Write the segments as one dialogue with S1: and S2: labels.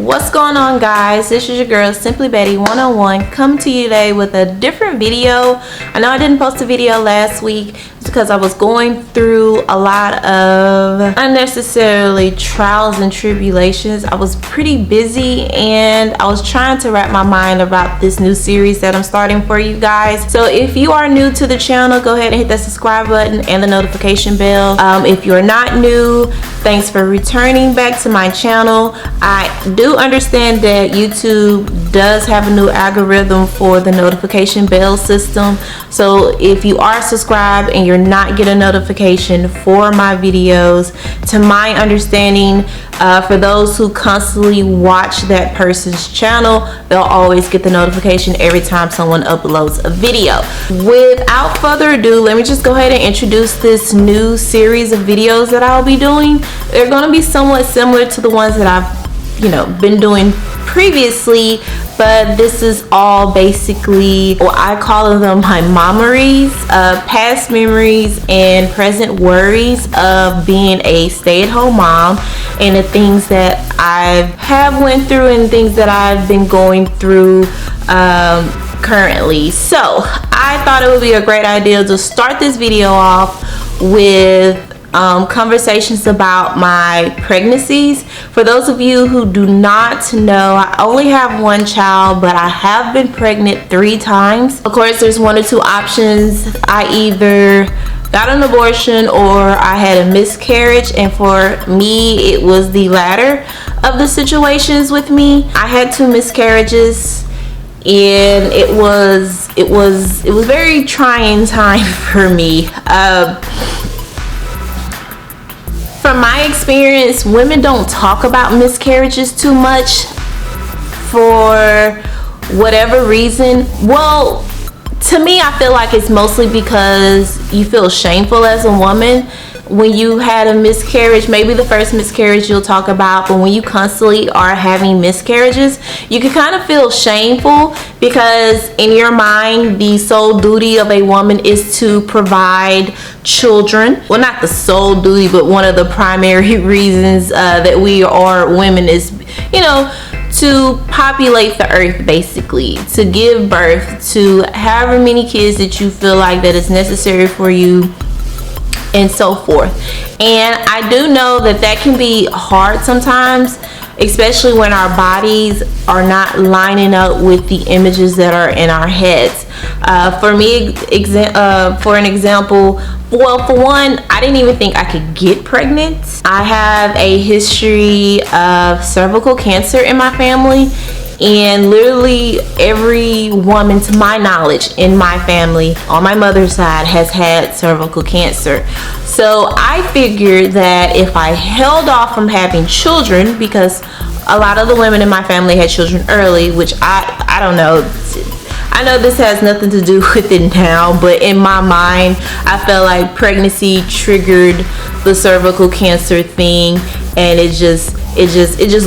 S1: What's going on, guys? This is your girl Simply Betty 101 come to you today with a different video. I know I didn't post a video last week because I was going through a lot of unnecessarily trials and tribulations. I was pretty busy and I was trying to wrap my mind about this new series that I'm starting for you guys. So if you are new to the channel, go ahead and hit that subscribe button and the notification bell. If you're not new, thanks for returning back to my channel. I do understand that YouTube does have a new algorithm for the notification bell system. So if you are subscribed and you're not getting a notification for my videos, to my understanding, for those who constantly watch that person's channel, they'll always get the notification every time someone uploads a video. Without further ado, let me just go ahead and introduce this new series of videos that I'll be doing. They're going to be somewhat similar to the ones that I've been doing previously, but this is all basically what I call them my mommeries, past memories and present worries of being a stay-at-home mom, and the things that I have went through and things that I've been going through currently. So I thought it would be a great idea to start this video off with conversations about my pregnancies. For those of you who do not know, I only have one child, but I have been pregnant 3 times. Of course, there's one or two options. I either got an abortion or I had a miscarriage, and for me it was the latter of the situations with me. I had 2 miscarriages and it was very trying time for me. From my experience, women don't talk about miscarriages too much for whatever reason. Well, to me, I feel like it's mostly because you feel shameful as a woman when you had a miscarriage. Maybe the first miscarriage you'll talk about, but when you constantly are having miscarriages, you can kind of feel shameful because in your mind, the sole duty of a woman is to provide children. Well, not the sole duty, but one of the primary reasons that we are women is, to populate the earth, basically, to give birth to however many kids that you feel like that is necessary for you, and so forth. And I do know that can be hard sometimes, especially when our bodies are not lining up with the images that are in our heads. For me, for an example, well, for one, I didn't even think I could get pregnant. I have a history of cervical cancer in my family, and literally every woman, to my knowledge, in my family on my mother's side has had cervical cancer. So I figured that if I held off from having children, because a lot of the women in my family had children early, which I don't know. I know this has nothing to do with it now, but in my mind, I felt like pregnancy triggered the cervical cancer thing, and it just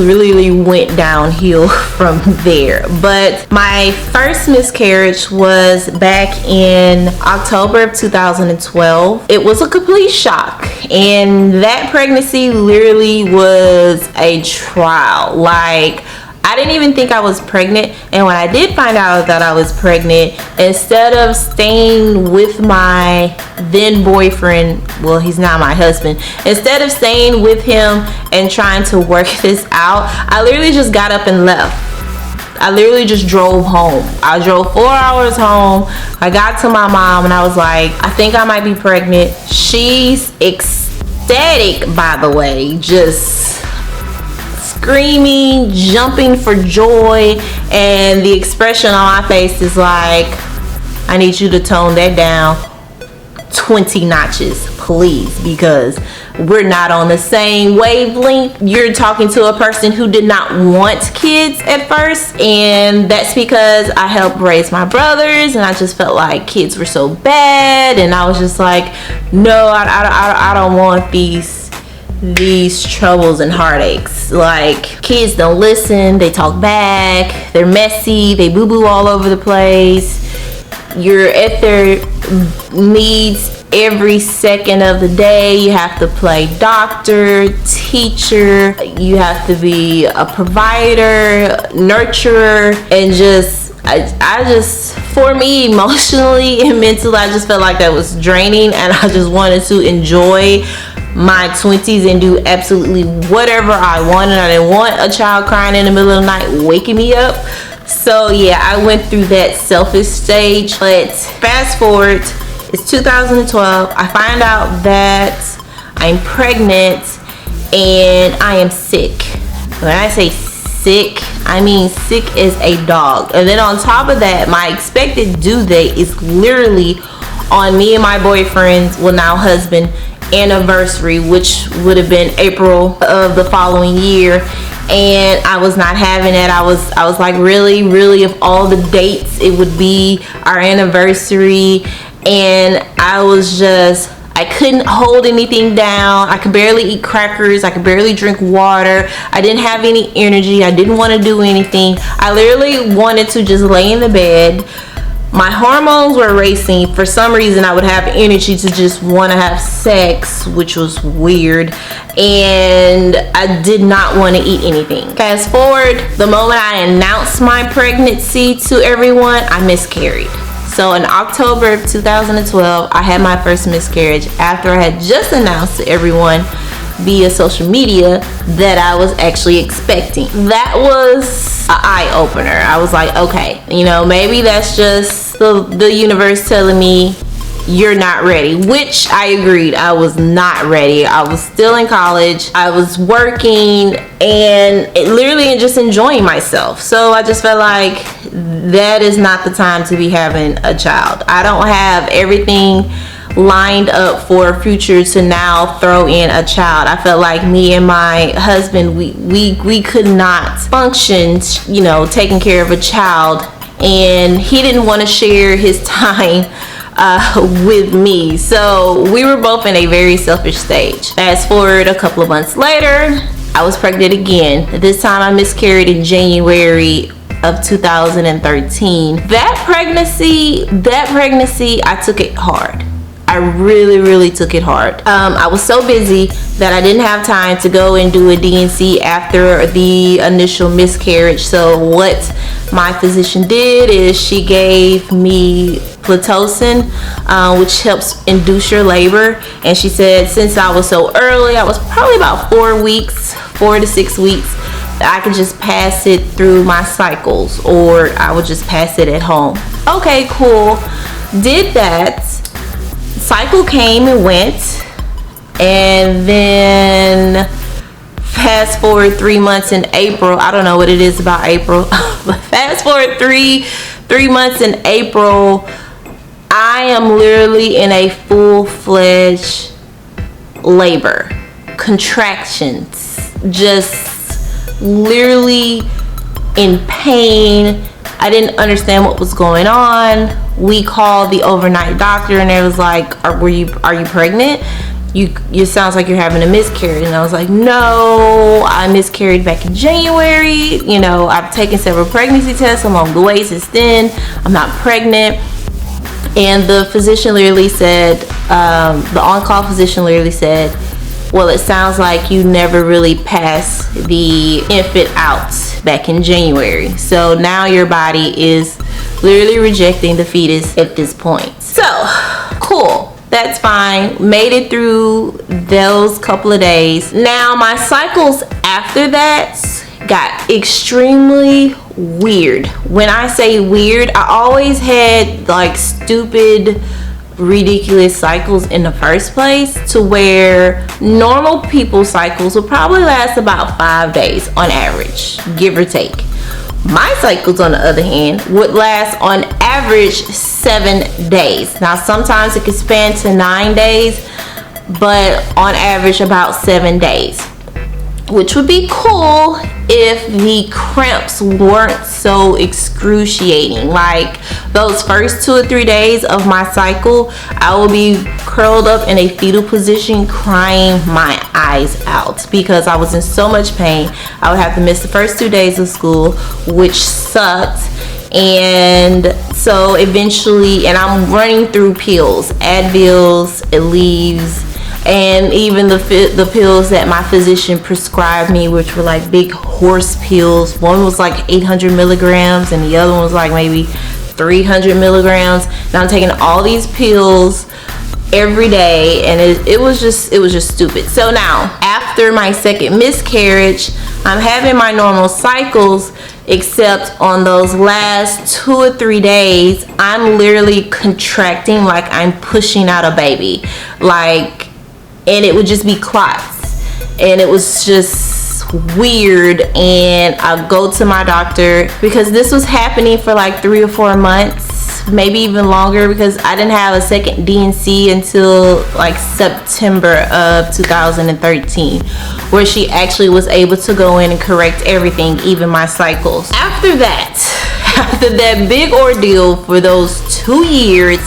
S1: really went downhill from there. But my first miscarriage was back in October of 2012. It was a complete shock, and that pregnancy literally was a trial. Like, I didn't even think I was pregnant, and when I did find out that I was pregnant, instead of staying with my then boyfriend, well, he's not my husband, instead of staying with him and trying to work this out, I literally just got up and left. I literally just drove home. I drove 4 hours home. I got to my mom and I was like, I think I might be pregnant. She's ecstatic, by the way, just screaming, jumping for joy, and the expression on my face is like, I need you to tone that down 20 notches, please, because we're not on the same wavelength. You're talking to a person who did not want kids at first, and that's because I helped raise my brothers, and I just felt like kids were so bad, and I was just like, no, I don't want these troubles and heartaches. Like, kids don't listen, they talk back, they're messy, they boo-boo all over the place, you're at their needs every second of the day. You have to play doctor, teacher, you have to be a provider, nurturer, and I just, for me, emotionally and mentally, I just felt like that was draining, and I just wanted to enjoy my 20s and do absolutely whatever I wanted. I didn't want a child crying in the middle of the night waking me up. So yeah, I went through that selfish stage. But fast forward, it's 2012. I find out that I'm pregnant and I am sick. When I say sick, I mean sick as a dog. And then on top of that, my expected due date is literally on me and my boyfriend's, well now husband, anniversary, which would have been April of the following year. And I was not having it. I was like, really, of all the dates, it would be our anniversary. And I couldn't hold anything down. I could barely eat crackers. I could barely drink water. I didn't have any energy. I didn't want to do anything. I literally wanted to just lay in the bed. My hormones were racing. For some reason, I would have energy to just want to have sex, which was weird. And I did not want to eat anything. Fast forward, the moment I announced my pregnancy to everyone, I miscarried. So in October of 2012, I had my first miscarriage after I had just announced to everyone via social media that I was actually expecting. That was an eye-opener. I was like, okay, maybe that's just the universe telling me you're not ready, which I agreed. I was not ready. I was still in college. I was working and literally just enjoying myself. So I just felt like that is not the time to be having a child. I don't have everything lined up for a future to now throw in a child. I felt like me and my husband, we could not function, taking care of a child, and he didn't want to share his time with me. So we were both in a very selfish stage. Fast forward a couple of months later, I was pregnant again. This time I miscarried in January of 2013. That pregnancy, I took it hard. I really took it hard. I was so busy that I didn't have time to go and do a D&C after the initial miscarriage. So what my physician did is she gave me Pitocin, which helps induce your labor. And she said since I was so early, I was probably about 4 to 6 weeks, I could just pass it through my cycles, or I would just pass it at home. Okay, cool. Did that. Cycle came and went, and then fast forward 3 months in April. I don't know what it is about April, but fast forward three months in April, I am literally in a full-fledged labor, contractions, just literally in pain. I didn't understand what was going on. We called the overnight doctor and it was like, are you pregnant? You sounds like you're having a miscarriage. And I was like, no, I miscarried back in January. I've taken several pregnancy tests along the way since then. I'm not pregnant. And the physician literally said, the on-call physician literally said, well, it sounds like you never really passed the infant out back in January. So now your body is literally rejecting the fetus at this point. So, cool. That's fine. Made it through those couple of days. Now, my cycles after that got extremely weird. When I say weird, I always had like stupid, ridiculous cycles in the first place, to where normal people's cycles will probably last about 5 days on average, give or take. My cycles, on the other hand, would last on average 7 days. Now sometimes it could span to 9 days, but on average about 7 days, which would be cool if the cramps weren't so excruciating. Like those first 2 or 3 days of my cycle, I will be curled up in a fetal position crying my eyes out because I was in so much pain. I would have to miss the first 2 days of school, which sucked. And so eventually, and I'm running through pills, Advils, Aleve, and even the pills that my physician prescribed me, which were like big horse pills. One was like 800 milligrams and the other one was like maybe 300 milligrams. And I'm taking all these pills every day, and it was just stupid. So now, after my second miscarriage, I'm having my normal cycles, except on those last 2 or 3 days, I'm literally contracting like I'm pushing out a baby, like, and it would just be clots, and it was just weird. And I go to my doctor because this was happening for like 3 or 4 months, maybe even longer, because I didn't have a second D&C until like September of 2013, where she actually was able to go in and correct everything, even my cycles. After that big ordeal for those 2 years,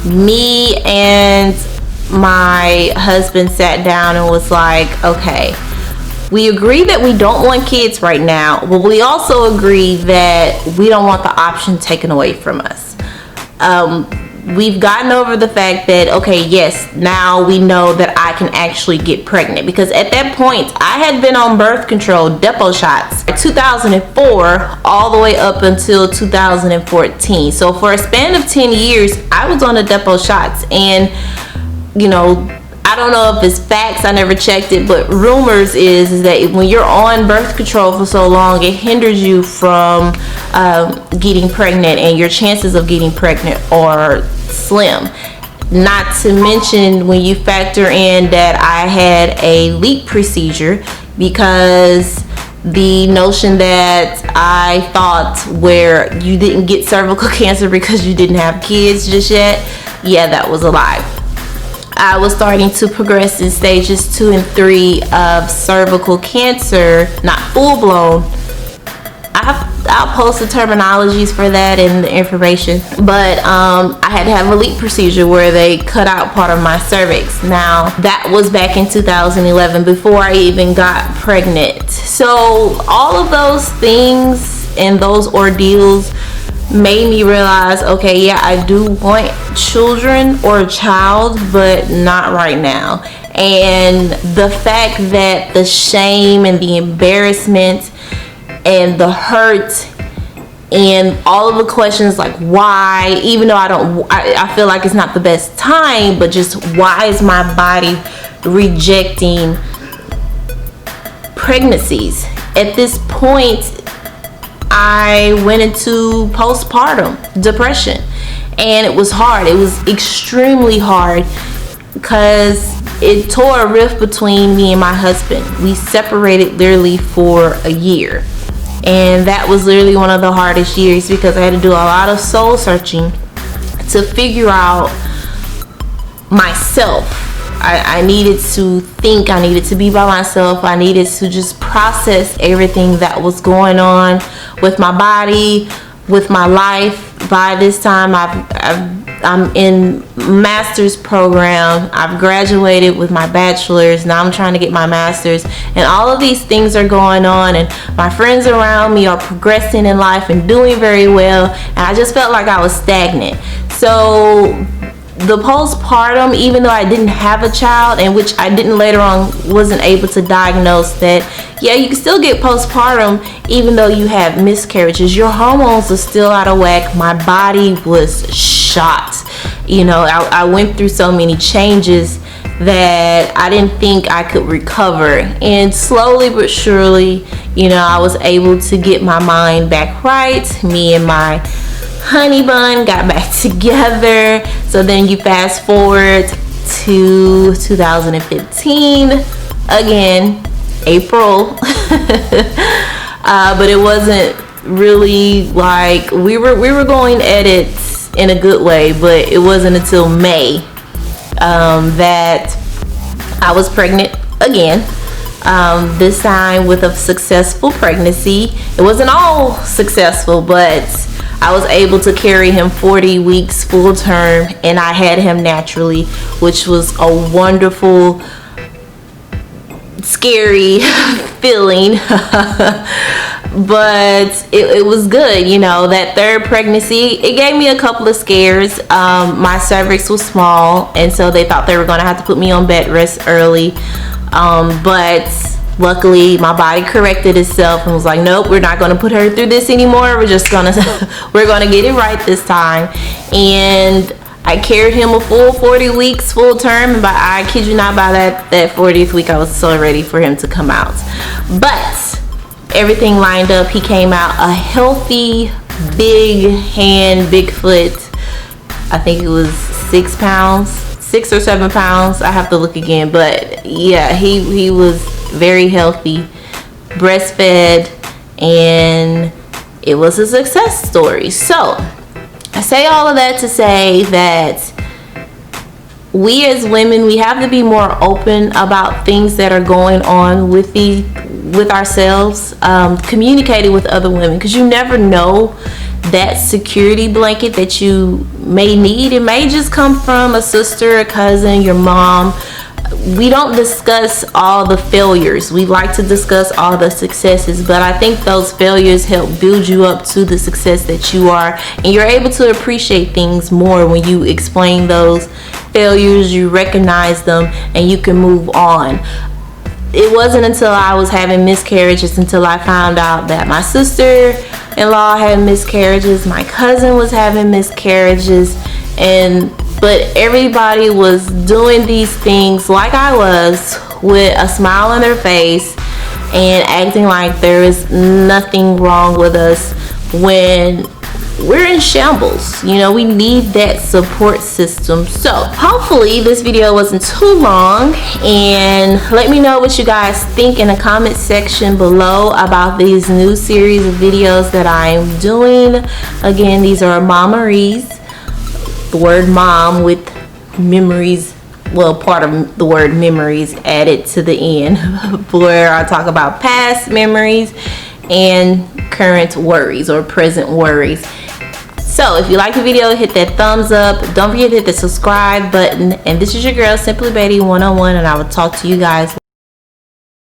S1: me and my husband sat down and was like, okay, we agree that we don't want kids right now, but we also agree that we don't want the option taken away from us. We've gotten over the fact that, okay, yes, now we know that I can actually get pregnant, because at that point I had been on birth control, depot shots, 2004 all the way up until 2014. So for a span of 10 years I was on the depot shots. And you know, I don't know if it's facts, I never checked it, but rumors is that when you're on birth control for so long, it hinders you from getting pregnant, and your chances of getting pregnant are slim. Not to mention when you factor in that I had a LEAP procedure, because the notion that I thought where you didn't get cervical cancer because you didn't have kids just yet, yeah, that was a lie. I was starting to progress in stages 2 and 3 of cervical cancer, not full blown. I'll post the terminologies for that and the information, but I had to have a LEAP procedure where they cut out part of my cervix. Now that was back in 2011, before I even got pregnant. So all of those things and those ordeals made me realize, okay, yeah, I do want children or a child, but not right now. And the fact that the shame and the embarrassment and the hurt and all of the questions, like why, even though I feel like it's not the best time, but just why is my body rejecting pregnancies? At this point, I went into postpartum depression, and it was hard. It was extremely hard, because it tore a rift between me and my husband. We separated literally for a year, and that was literally one of the hardest years, because I had to do a lot of soul searching to figure out myself. I needed to think, I needed to be by myself, I needed to just process everything that was going on with my body, with my life. By this time I'm in master's program, I've graduated with my bachelor's, now I'm trying to get my master's, and all of these things are going on, and my friends around me are progressing in life and doing very well, and I just felt like I was stagnant. So the postpartum, even though I didn't have a child, and which I didn't later on, wasn't able to diagnose that, yeah, you can still get postpartum even though you have miscarriages. Your hormones are still out of whack. My body was shot. You know, I went through so many changes that I didn't think I could recover. And slowly but surely, you know, I was able to get my mind back right. Me and my honey bun got back together. So then you fast forward to 2015, again, April. But it wasn't really like we were going at it in a good way, but it wasn't until May that I was pregnant again. This time with a successful pregnancy. It wasn't all successful, but I was able to carry him 40 weeks full term, and I had him naturally, which was a wonderful, scary feeling. but it was good. You know, that third pregnancy, it gave me a couple of scares. My cervix was small, and so they thought they were going to have to put me on bed rest early, but luckily my body corrected itself and was like, nope, we're not going to put her through this anymore. We're just gonna we're gonna get it right this time. And I carried him a full 40 weeks, full term, and I kid you not, by that 40th week I was so ready for him to come out. But everything lined up. He came out a healthy, big hand, big foot. I think it was 6 pounds, 6 or 7 pounds. I have to look again, but yeah, he was very healthy, breastfed, and it was a success story. So I say all of that to say that we as women, we have to be more open about things that are going on with ourselves, communicating with other women, because you never know that security blanket that you may need. It may just come from a sister, a cousin, your mom. We don't discuss all the failures. We like to discuss all the successes, but I think those failures help build you up to the success that you are, and you're able to appreciate things more when you explain those failures, you recognize them, and you can move on. It wasn't until I was having miscarriages until I found out that my sister-in-law had miscarriages, my cousin was having miscarriages, but everybody was doing these things like I was, with a smile on their face and acting like there is nothing wrong with us when we're in shambles. You know, we need that support system. So hopefully this video wasn't too long, and let me know what you guys think in the comment section below about these new series of videos that I'm doing. Again, these are Mommeries, the word mom with memories, well, part of the word memories added to the end, where I talk about past memories and current worries or present worries. So if you like the video, hit that thumbs up. Don't forget to hit the subscribe button. And this is your girl, Simply Betty 101, and I will talk to you guys later.